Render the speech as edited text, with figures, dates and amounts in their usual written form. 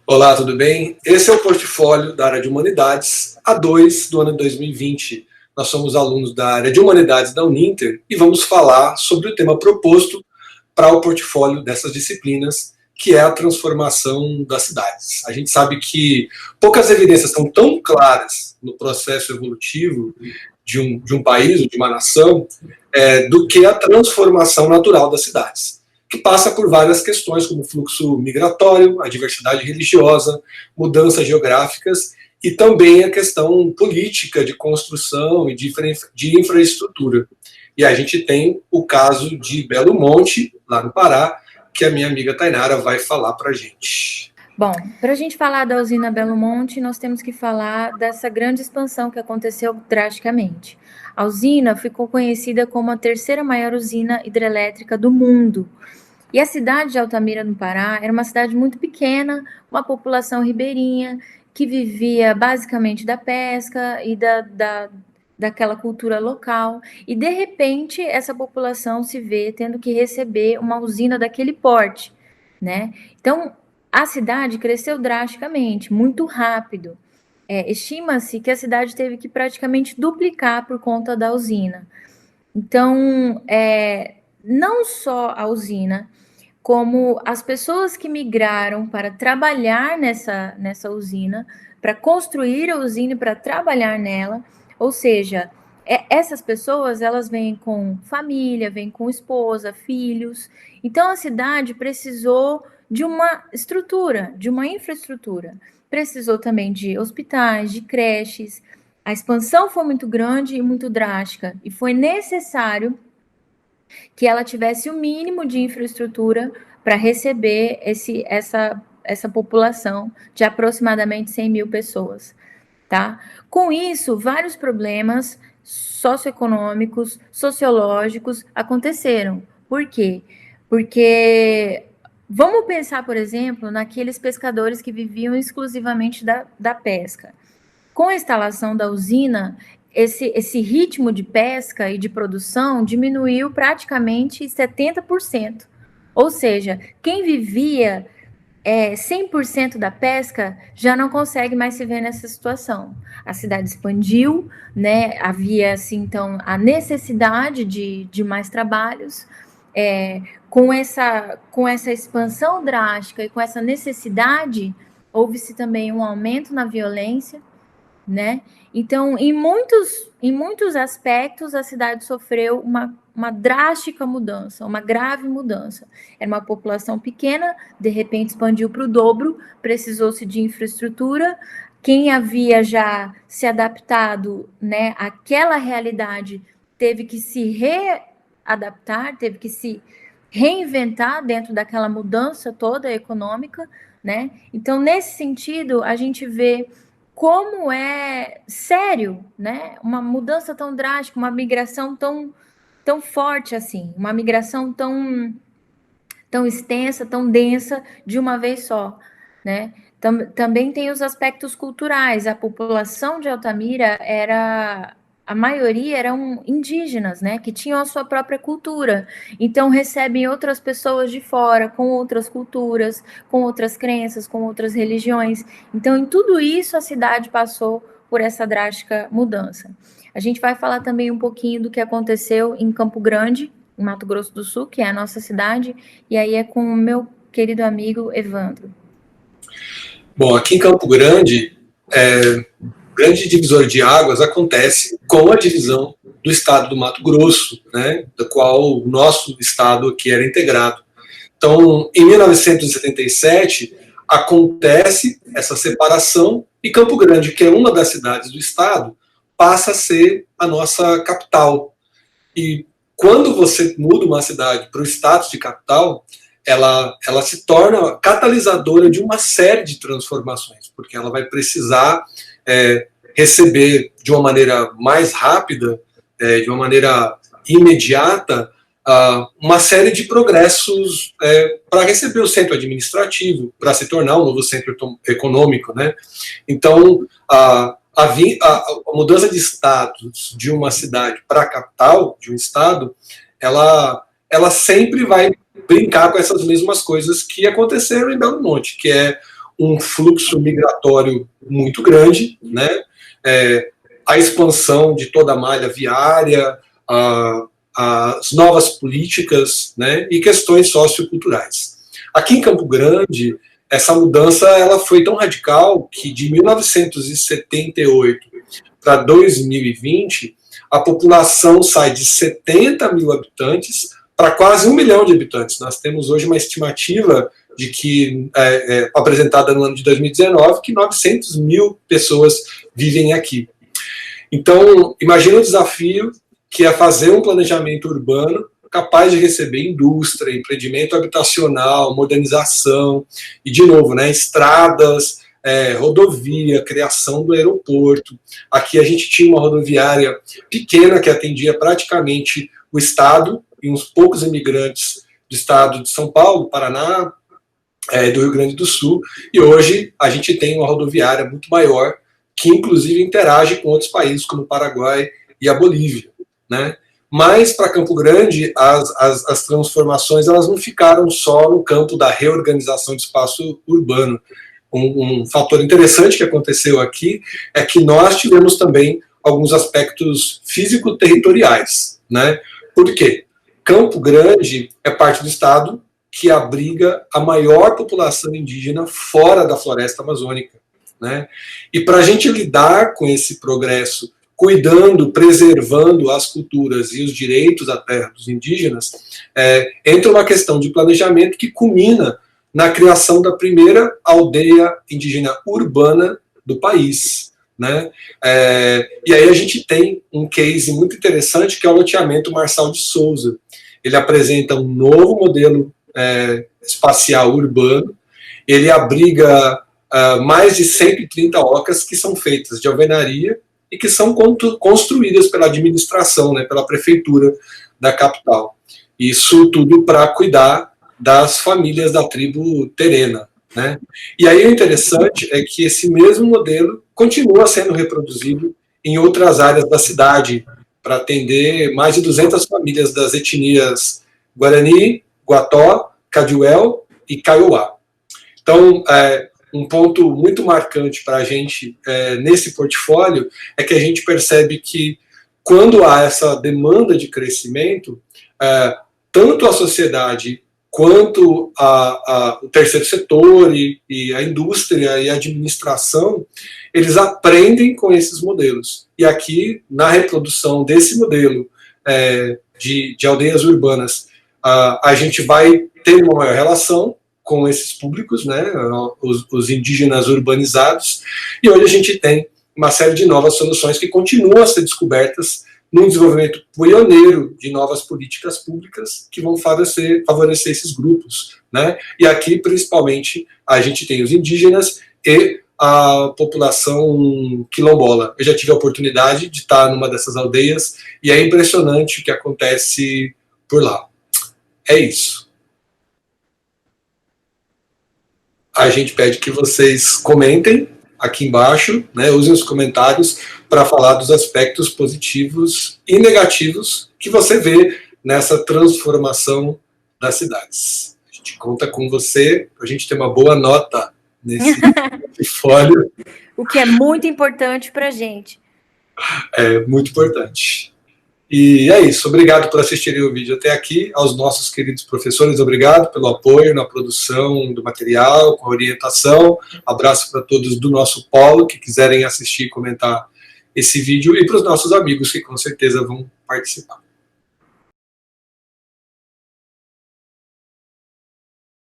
Olá, tudo bem? Esse é o portfólio da área de Humanidades, A2 do ano 2020. Nós somos alunos da área de Humanidades da Uninter e vamos falar sobre o tema proposto para o portfólio dessas disciplinas, que é a transformação das cidades. A gente sabe que poucas evidências são tão claras no processo evolutivo de um país ou de uma nação do que a transformação natural das cidades, que passa por várias questões, como fluxo migratório, a diversidade religiosa, mudanças geográficas e também a questão política de construção e de infraestrutura. E a gente tem o caso de Belo Monte, lá no Pará, que a minha amiga Tainara vai falar para a gente. Bom, para a gente falar da usina Belo Monte, nós temos que falar dessa grande expansão que aconteceu drasticamente. A usina ficou conhecida como a terceira maior usina hidrelétrica do mundo. E a cidade de Altamira, no Pará, era uma cidade muito pequena, uma população ribeirinha, que vivia basicamente da pesca e daquela cultura local. E, de repente, essa população se vê tendo que receber uma usina daquele porte, né? Então, a cidade cresceu drasticamente, muito rápido. Estima-se que a cidade teve que praticamente duplicar por conta da usina. Então, não só a usina, como as pessoas que migraram para trabalhar nessa usina, para construir a usina e para trabalhar nela, ou seja, essas pessoas, elas vêm com família, vêm com esposa, filhos. Então, a cidade precisou de uma estrutura, de uma infraestrutura. Precisou também de hospitais, de creches. A expansão foi muito grande e muito drástica, e foi necessário que ela tivesse o mínimo de infraestrutura para receber essa população de aproximadamente 100 mil pessoas. Tá? Com isso, vários problemas socioeconômicos, sociológicos aconteceram. Por quê? Porque vamos pensar, por exemplo, naqueles pescadores que viviam exclusivamente da pesca. Com a instalação da usina, esse ritmo de pesca e de produção diminuiu praticamente 70%. Ou seja, quem vivia 100% da pesca já não consegue mais se ver nessa situação. A cidade expandiu, né? Havia assim, então, a necessidade de mais trabalhos. Com essa expansão drástica e com essa necessidade, houve-se também um aumento na violência, né? Então, em muitos aspectos, a cidade sofreu uma drástica mudança, uma grave mudança. Era uma população pequena, de repente expandiu para o dobro, precisou-se de infraestrutura. Quem havia já se adaptado, né, àquela realidade teve que se readaptar, teve que se reinventar dentro daquela mudança toda econômica, né? Então, nesse sentido, a gente vê como é sério, né? Uma mudança tão drástica, uma migração tão forte assim, uma migração tão extensa, tão densa de uma vez só, né? Também tem os aspectos culturais. A população de Altamira a maioria eram indígenas, né? Que tinham a sua própria cultura. Então recebem outras pessoas de fora, com outras culturas, com outras crenças, com outras religiões. Então, em tudo isso, a cidade passou por essa drástica mudança. A gente vai falar também um pouquinho do que aconteceu em Campo Grande, em Mato Grosso do Sul, que é a nossa cidade, e aí é com o meu querido amigo Evandro. Bom, aqui em Campo Grande, grande divisor de águas acontece com a divisão do estado do Mato Grosso, né, da qual o nosso estado aqui era integrado. Então, em 1977, acontece essa separação e Campo Grande, que é uma das cidades do estado, passa a ser a nossa capital. E quando você muda uma cidade para o status de capital, ela se torna catalisadora de uma série de transformações, porque ela vai precisar receber de uma maneira mais rápida, de uma maneira imediata, uma série de progressos para receber o centro administrativo, para se tornar um novo centro econômico, né? Então, a mudança de status de uma cidade para a capital, de um estado, ela sempre vai brincar com essas mesmas coisas que aconteceram em Belo Monte, que é um fluxo migratório muito grande, né? A expansão de toda a malha viária, as novas políticas, né? E questões socioculturais. Aqui em Campo Grande, essa mudança ela foi tão radical que de 1978 para 2020, a população sai de 70 mil habitantes para quase 1 milhão de habitantes. Nós temos hoje uma estimativa de que, apresentada no ano de 2019, que 900 mil pessoas vivem aqui. Então, imagina o desafio que é fazer um planejamento urbano capaz de receber indústria, empreendimento habitacional, modernização, e, de novo, né, estradas, rodovia, criação do aeroporto. Aqui a gente tinha uma rodoviária pequena que atendia praticamente o estado e uns poucos imigrantes do estado de São Paulo, Paraná, do Rio Grande do Sul, e hoje a gente tem uma rodoviária muito maior, que inclusive interage com outros países, como o Paraguai e a Bolívia, né? Mas para Campo Grande, as transformações elas não ficaram só no campo da reorganização de espaço urbano. Um fator interessante que aconteceu aqui é que nós tivemos também alguns aspectos físico-territoriais, né? Por quê? Campo Grande é parte do estado que abriga a maior população indígena fora da floresta amazônica, né? E para a gente lidar com esse progresso, cuidando, preservando as culturas e os direitos da terra dos indígenas, entra uma questão de planejamento que culmina na criação da primeira aldeia indígena urbana do país, né? E aí a gente tem um case muito interessante, que é o loteamento Marçal de Souza. Ele apresenta um novo modelo espacial urbano, ele abriga mais de 130 ocas que são feitas de alvenaria e que são construídas pela administração, né, pela prefeitura da capital. Isso tudo para cuidar das famílias da tribo terena, né? E aí o interessante é que esse mesmo modelo continua sendo reproduzido em outras áreas da cidade, para atender mais de 200 famílias das etnias Guarani, Guató, Cadiuel e Kaiowá. Então, um ponto muito marcante para a gente nesse portfólio é que a gente percebe que quando há essa demanda de crescimento, tanto a sociedade quanto o terceiro setor e a indústria e a administração, eles aprendem com esses modelos. E aqui, na reprodução desse modelo de aldeias urbanas, a gente vai ter uma maior relação com esses públicos, né, os indígenas urbanizados, e hoje a gente tem uma série de novas soluções que continuam a ser descobertas num desenvolvimento pioneiro de novas políticas públicas que vão favorecer esses grupos, né? E aqui, principalmente, a gente tem os indígenas e a população quilombola. Eu já tive a oportunidade de estar numa dessas aldeias e é impressionante o que acontece por lá. É isso. A gente pede que vocês comentem aqui embaixo, né, usem os comentários para falar dos aspectos positivos e negativos que você vê nessa transformação das cidades. A gente conta com você para a gente ter uma boa nota nesse portfólio. O que é muito importante para a gente. É muito importante. E é isso. Obrigado por assistirem o vídeo até aqui. Aos nossos queridos professores, obrigado pelo apoio na produção do material, com a orientação. Abraço para todos do nosso polo que quiserem assistir e comentar esse vídeo, e para os nossos amigos que com certeza vão participar.